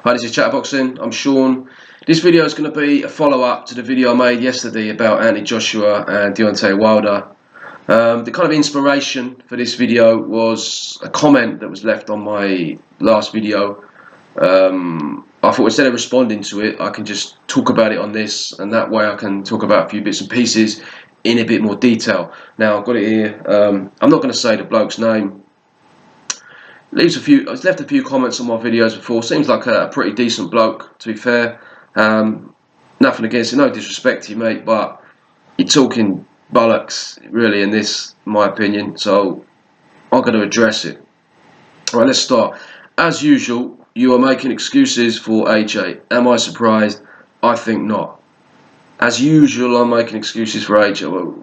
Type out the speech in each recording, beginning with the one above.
Hi, this is Chatterboxing. I'm Sean. This video is going to be a follow-up to the video I made yesterday about Anthony Joshua and Deontay Wilder. The kind of inspiration for this video was a comment that was left on my last video. I thought instead of responding to it, I can just talk about it on this, and that way I can talk about a few bits and pieces in a bit more detail. Now, I've got it here. I'm not going to say the bloke's name. He's left a few comments on my videos before. Seems like a pretty decent bloke, to be fair. Nothing against it, no disrespect to you, mate, but you're talking bollocks, really, in this, in my opinion. So I'm going to address it. All right, let's start. As usual, you are making excuses for AJ. Am I surprised? I think not. As usual, I'm making excuses for AJ. Well,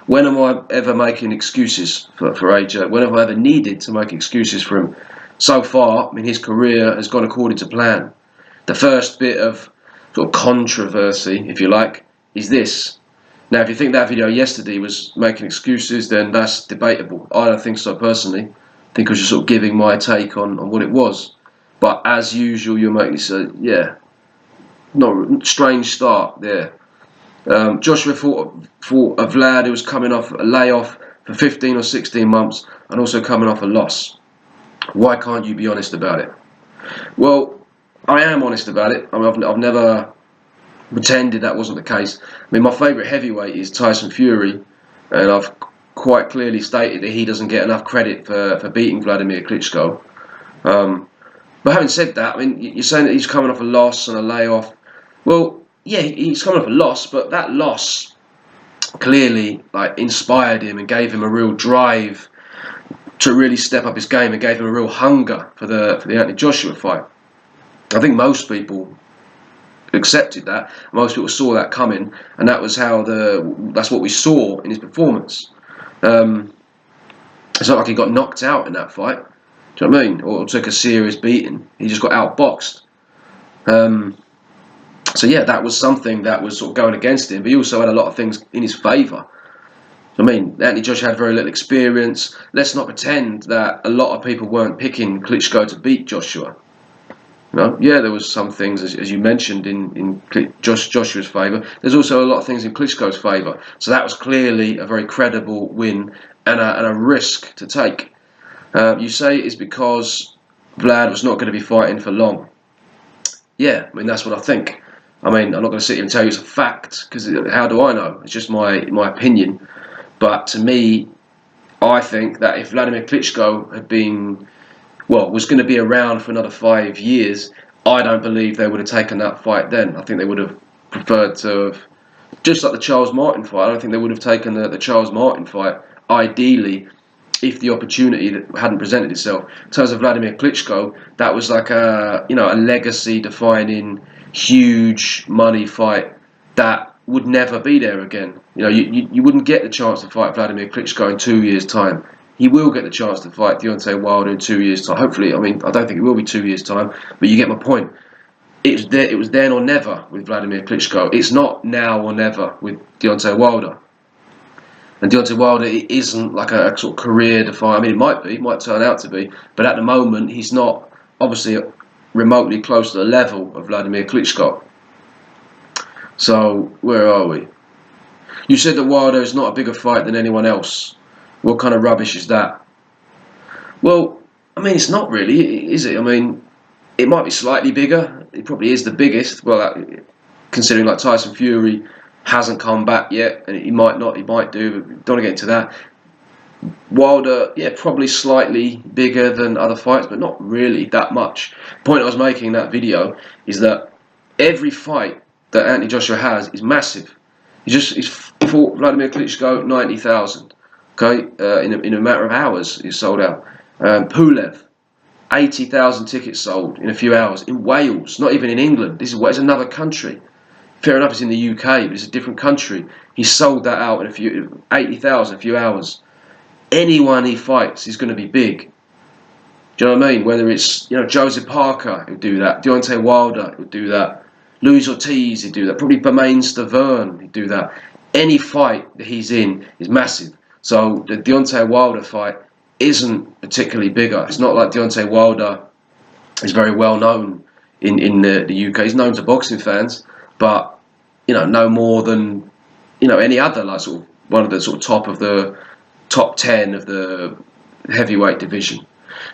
when am I ever making excuses for AJ? When have I ever needed to make excuses for him? So far, I mean, his career has gone according to plan. The first bit of sort of controversy, if you like, is this. Now, if you think that video yesterday was making excuses, then that's debatable. I don't think so personally. I think I was just sort of giving my take on what it was. But as usual, you're making this, not strange start there. Joshua fought a Vlad who was coming off a layoff for 15 or 16 months and also coming off a loss. Why can't you be honest about it? Well, I am honest about it. I mean, I've never pretended that wasn't the case. I mean, my favourite heavyweight is Tyson Fury, and I've quite clearly stated that he doesn't get enough credit for beating Vladimir Klitschko. But having said that, I mean, you're saying that he's coming off a loss and a layoff. Well, yeah, he's coming off a loss, but that loss clearly inspired him and gave him a real drive to really step up his game and gave him a real hunger for the Anthony Joshua fight. I think most people accepted that. Most people saw that coming, and that was that's what we saw in his performance. It's not like he got knocked out in that fight. Do you know what I mean? Or took a serious beating. He just got outboxed. So yeah, that was something that was sort of going against him, but he also had a lot of things in his favour. I mean, Anthony Joshua had very little experience. Let's not pretend that a lot of people weren't picking Klitschko to beat Joshua. You know, yeah, there was some things, as you mentioned, in Joshua's favour. There's also a lot of things in Klitschko's favour. So that was clearly a very credible win and a risk to take. You say it's because Vlad was not going to be fighting for long. Yeah, I mean, that's what I think. I mean, I'm not going to sit here and tell you it's a fact, because how do I know? It's just my opinion. But to me, I think that if Vladimir Klitschko had was going to be around for another 5 years, I don't believe they would have taken that fight then. I think they would have preferred to have, just like the Charles Martin fight, I don't think they would have taken the Charles Martin fight, ideally, if the opportunity hadn't presented itself. In terms of Vladimir Klitschko, that was like a legacy-defining, huge money fight that would never be there again. You know, you wouldn't get the chance to fight Vladimir Klitschko in 2 years' time. He will get the chance to fight Deontay Wilder in 2 years' time. Hopefully, I mean, I don't think it will be 2 years' time, but you get my point. It was then or never with Vladimir Klitschko. It's not now or never with Deontay Wilder. And Deontay Wilder isn't like a sort of career-defining. I mean, it might turn out to be, but at the moment, he's not obviously remotely close to the level of Vladimir Klitschko. So, where are we? You said that Wilder is not a bigger fight than anyone else. What kind of rubbish is that? Well, I mean, it's not really, is it? I mean, it might be slightly bigger. It probably is the biggest. Well, considering like Tyson Fury hasn't come back yet, and he might not, he might do, but don't want to get into that. Wilder, yeah, probably slightly bigger than other fights, but not really that much. The point I was making in that video is that every fight that Anthony Joshua has is massive. He's fought Vladimir Klitschko 90,000. Okay, in a matter of hours, he's sold out. Pulev, 80,000 tickets sold in a few hours in Wales, not even in England. This is another country. Fair enough, it's in the UK, but it's a different country. He sold that out in 80,000 in a few hours. Anyone he fights is going to be big. Do you know what I mean? Whether it's Joseph Parker, he'll do that. Deontay Wilder, he'll do that. Luis Ortiz, he'll do that. Probably Bermane Stiverne, he'll do that. Any fight that he's in is massive. So the Deontay Wilder fight isn't particularly bigger. It's not like Deontay Wilder is very well known in the UK. He's known to boxing fans, but no more than any other like sort of one of the sort of top 10 of the heavyweight division.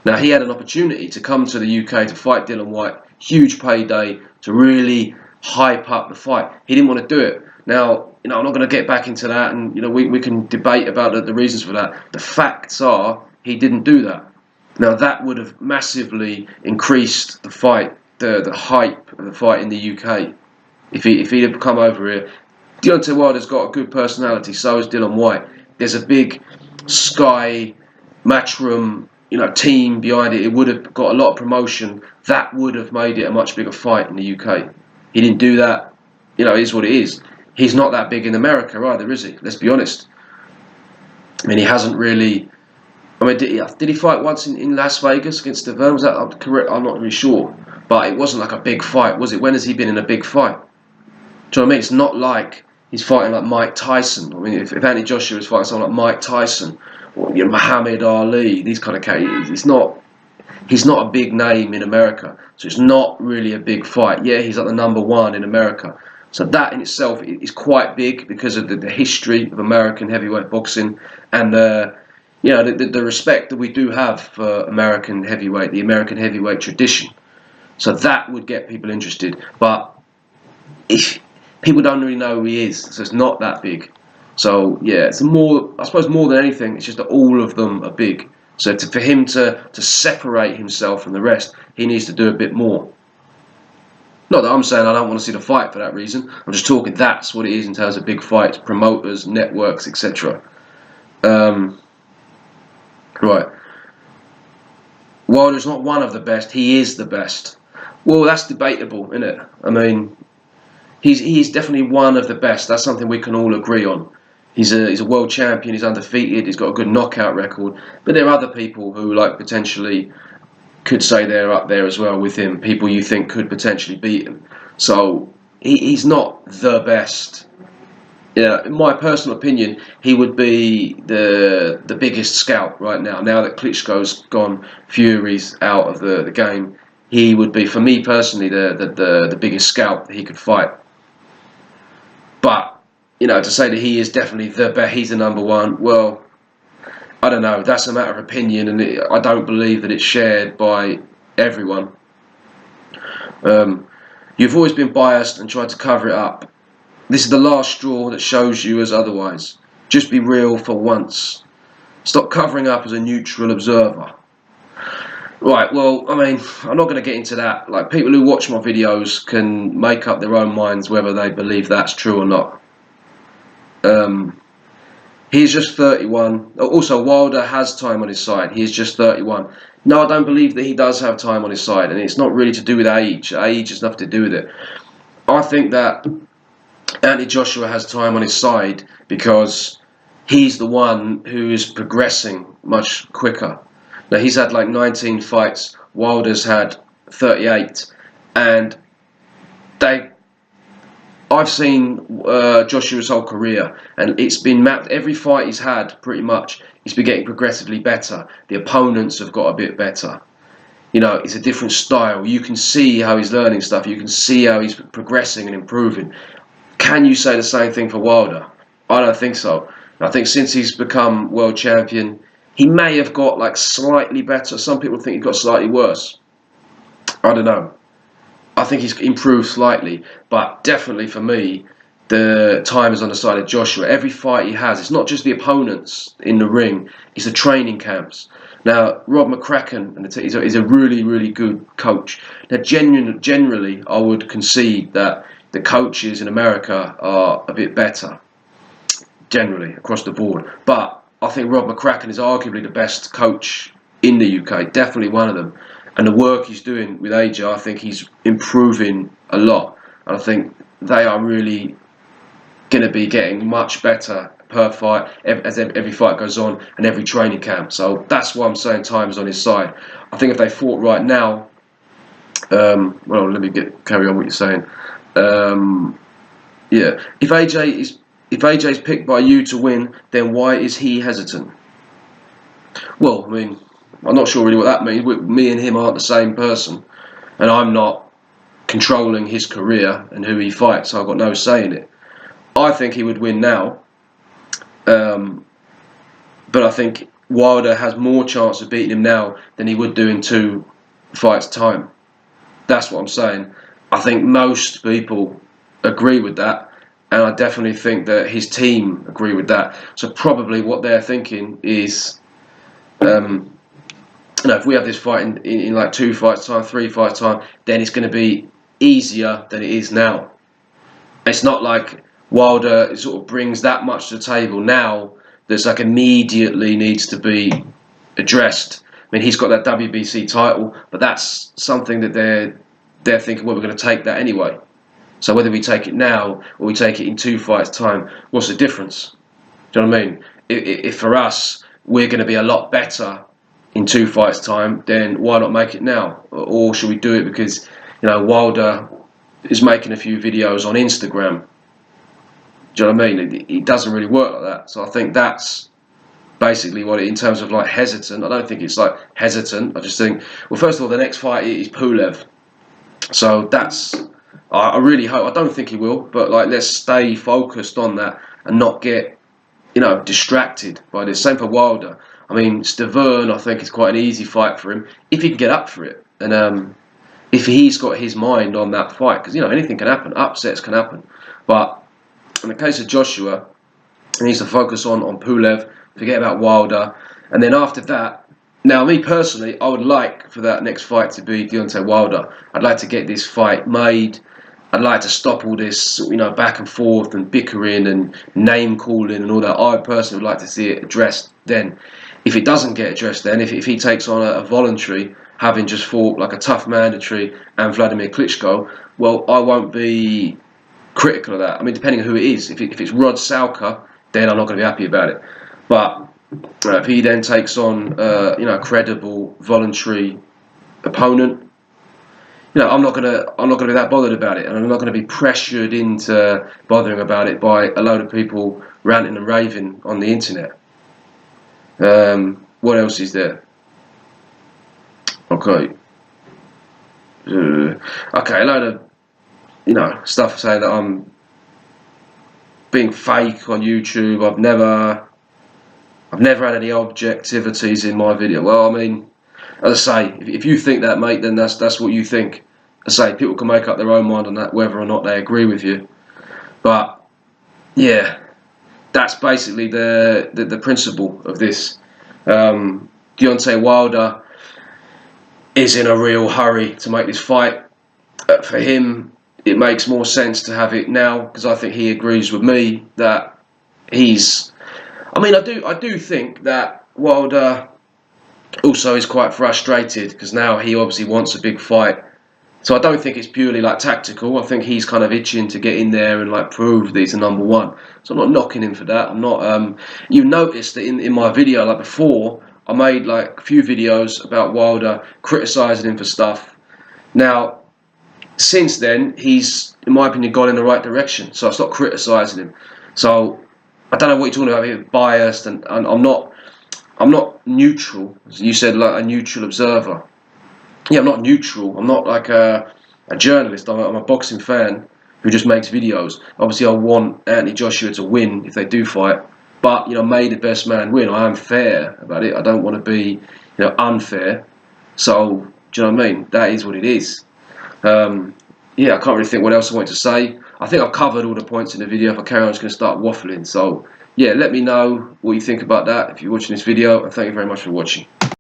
Now he had an opportunity to come to the UK to fight Dillian Whyte, huge payday, to really hype up the fight. He didn't want to do it. Now, I'm not going to get back into that, and we can debate about the reasons for that. The facts are he didn't do that. Now that would have massively increased the fight, the hype of the fight in the UK. If he'd have come over here, Deontay Wilder's got a good personality. So has Dillian Whyte. There's a big Sky Matchroom team behind it. It would have got a lot of promotion. That would have made it a much bigger fight in the UK. He didn't do that. It is what it is. He's not that big in America either, is he? Let's be honest. I mean, he hasn't really. I mean, did he fight once in Las Vegas against Deverne? Was that correct? I'm not really sure. But it wasn't like a big fight, was it? When has he been in a big fight? Do you know what I mean? It's not like he's fighting like Mike Tyson. I mean, if Anthony Joshua is fighting someone like Mike Tyson or Muhammad Ali, these kind of cases, he's not a big name in America. So it's not really a big fight. Yeah, he's like the number one in America. So that in itself is quite big because of the history of American heavyweight boxing and the respect that we do have for American heavyweight, the American heavyweight tradition. So that would get people interested. But if people don't really know who he is, so it's not that big. So yeah, it's I suppose more than anything, it's just that all of them are big. So for him to separate himself from the rest, he needs to do a bit more. Not that I'm saying I don't want to see the fight for that reason. I'm just talking that's what it is in terms of big fights, promoters, networks, etc. Right. Wilder's not one of the best. He is the best. Well, that's debatable, isn't it? I mean, he's definitely one of the best. That's something we can all agree on. He's a world champion. He's undefeated. He's got a good knockout record. But there are other people who potentially could say they're up there as well with him. People you think could potentially beat him. So he's not the best. Yeah, in my personal opinion, he would be the biggest scout right now. Now that Klitschko's gone, Fury's out of the game, he would be, for me personally, the biggest scout that he could fight. But to say that he is definitely the best, he's the number one. Well, I don't know. That's a matter of opinion, and I don't believe that it's shared by everyone. You've always been biased and tried to cover it up. This is the last straw that shows you as otherwise. Just be real for once. Stop covering up as a neutral observer. Right, well, I mean, I'm not going to get into that. Like, people who watch my videos can make up their own minds whether they believe that's true or not. He's just 31. Also, Wilder has time on his side. He is just 31. No, I don't believe that he does have time on his side, and it's not really to do with age. Age has nothing to do with it. I think that Anthony Joshua has time on his side because he's the one who is progressing much quicker. Now, he's had 19 fights. Wilder's had 38. And I've seen Joshua's whole career, and it's been mapped. Every fight he's had, pretty much, he's been getting progressively better. The opponents have got a bit better. It's a different style. You can see how he's learning stuff. You can see how he's progressing and improving. Can you say the same thing for Wilder? I don't think so. I think since he's become world champion, he may have got slightly better. Some people think he got slightly worse. I don't know. I think he's improved slightly, but definitely for me, the time is on the side of Joshua. Every fight he has, it's not just the opponents in the ring, it's the training camps. Now, Rob McCracken is a really, really good coach. Now, generally, I would concede that the coaches in America are a bit better, generally, across the board. But I think Rob McCracken is arguably the best coach in the UK, definitely one of them. And the work he's doing with AJ, I think he's improving a lot. And I think they are really going to be getting much better per fight as every fight goes on and every training camp. So that's why I'm saying time is on his side. I think if they fought right now, well, let me carry on what you're saying. Yeah, if AJ's picked by you to win, then why is he hesitant? Well, I mean, I'm not sure really what that means. Me and him aren't the same person, and I'm not controlling his career and who he fights. So I've got no say in it. I think he would win now, but I think Wilder has more chance of beating him now than he would do in 2 fights' time. That's what I'm saying. I think most people agree with that, and I definitely think that his team agree with that. So probably what they're thinking is, if we have this fight in like 2 fights' time, 3 fights' time, then it's going to be easier than it is now. It's not like Wilder sort of brings that much to the table now that's like immediately needs to be addressed. I mean, he's got that WBC title, but that's something that they're thinking, well, we're going to take that anyway. So whether we take it now or we take it in 2 fights' time, what's the difference? Do you know what I mean? If for us, we're going to be a lot better in 2 fights' time, then why not make it now? Or should we do it because, Wilder is making a few videos on Instagram? Do you know what I mean? It doesn't really work like that. So I think that's basically what in terms of like hesitant. I don't think it's like hesitant. I just think, well, first of all, the next fight is Pulev. So that's, I really hope, I don't think he will, but like let's stay focused on that and not get, distracted by this. Same for Wilder. I mean, Stavern, I think, is quite an easy fight for him if he can get up for it. And if he's got his mind on that fight, because, anything can happen, upsets can happen. But in the case of Joshua, he needs to focus on Pulev, forget about Wilder. And then after that, now me personally, I would like for that next fight to be Deontay Wilder. I'd like to get this fight made. I'd like to stop all this, back and forth and bickering and name calling and all that. I personally would like to see it addressed then. If it doesn't get addressed then, if he takes on a voluntary, having just fought like a tough mandatory and Vladimir Klitschko, well, I won't be critical of that. I mean, depending on who it is. If it's Rod Salka, then I'm not going to be happy about it. But if he then takes on, a credible voluntary opponent, I'm not gonna be that bothered about it, and I'm not going to be pressured into bothering about it by a load of people ranting and raving on the internet. What else is there? Okay. Okay, a load of stuff saying that I'm being fake on YouTube. I've never had any objectivities in my video. Well, I mean, as I say, if you think that, mate, then that's what you think. As I say, people can make up their own mind on that, whether or not they agree with you. But yeah, that's basically the principle of this. Deontay Wilder is in a real hurry to make this fight. For him, it makes more sense to have it now because I think he agrees with me that he's. I mean, I do think that Wilder also is quite frustrated because now he obviously wants a big fight. So I don't think it's purely like tactical. I think he's kind of itching to get in there and like prove that he's a number one. So I'm not knocking him for that. I'm not. You noticed that in my video, like before, I made like a few videos about Wilder, criticising him for stuff. Now, since then, he's, in my opinion, gone in the right direction. So I stopped criticising him. So I don't know what you're talking about here, biased, and I'm not neutral. You said like a neutral observer. Yeah, I'm not neutral. I'm not like a journalist. I'm a boxing fan who just makes videos. Obviously, I want Anthony Joshua to win if they do fight. But, may the best man win. I am fair about it. I don't want to be, unfair. So, do you know what I mean? That is what it is. Yeah, I can't really think what else I wanted to say. I think I've covered all the points in the video. If I carry on, I'm just going to start waffling. So, yeah, let me know what you think about that if you're watching this video. And thank you very much for watching.